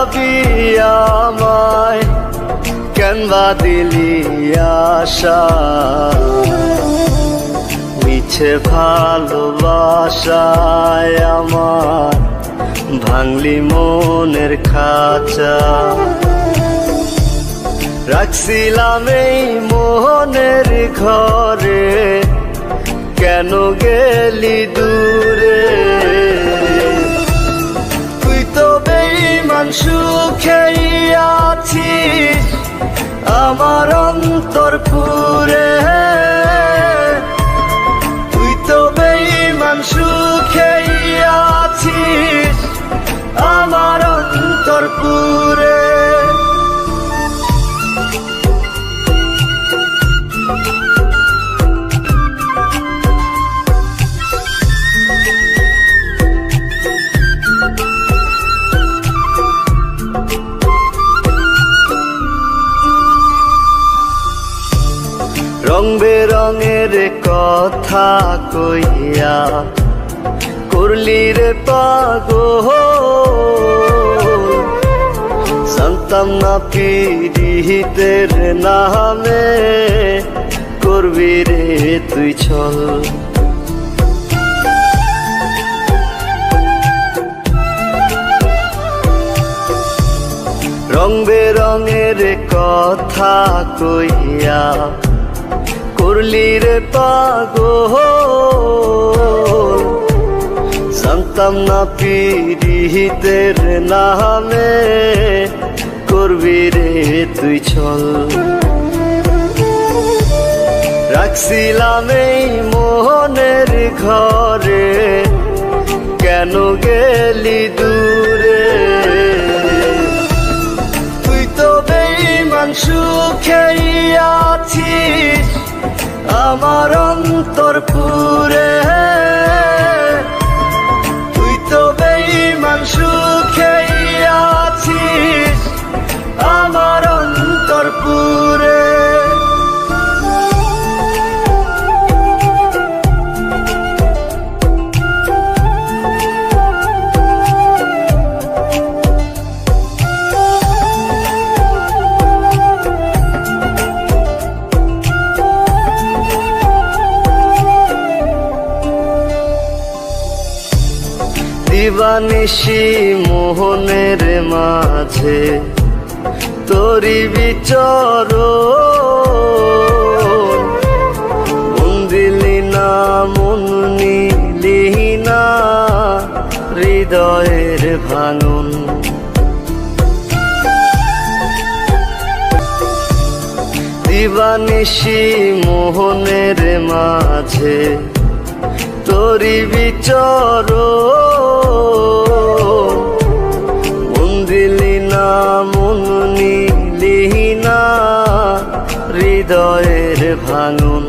যাবি আমায়, কেন বা দিলি আশা। মিছে ভালোবাসায় আমার ভাঙলি মনের খাঁচা। রাখছিলাম এই মোহনের ঘরে, কেন গেলি দূরে। তুই তো বেঈমান সুখেই আছিস আমার অন্তর পুরে। তুই তো বেঈমান সুখেই আছিস আমার অন্তর পুরে। রং বেরঙের কথা কইয়া করলি রে পাগল। জানতাম না পীড়িতের নামে করবি রে তুই ছল। রং বেরঙের কথা কইয়া করলি রে পাগল। জানতাম না পীড়িতের নামে করবি রে তুই ছল। রাখছিলাম এই মোহনের ঘরে, কেন গেলি দূরে। তুই তো বেঈমান সুখেই আছিস আমার অন্তর পুরে। তুই তো বেঈমান সুখেই আছিস আমার অন্তর পুরে। দিবানিশি মোহনের মাঝে তোরি বিচরণ। মন দিলি না মন নিলি না হৃদয়ের ভাঙন। দিবানিশি মোহনের মাঝে তোরি বিচরণ। মন দিলি না মন নিলি না হৃদয়ের ভাঙন।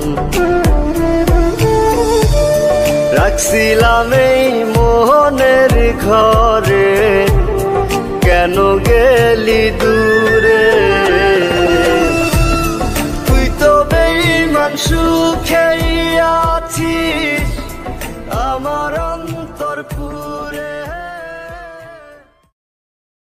রাখছিলাম এই মোহনের ঘরে, কেন গেলি দূরে। তুই তো বেঈমান সুখেই আছিস আমার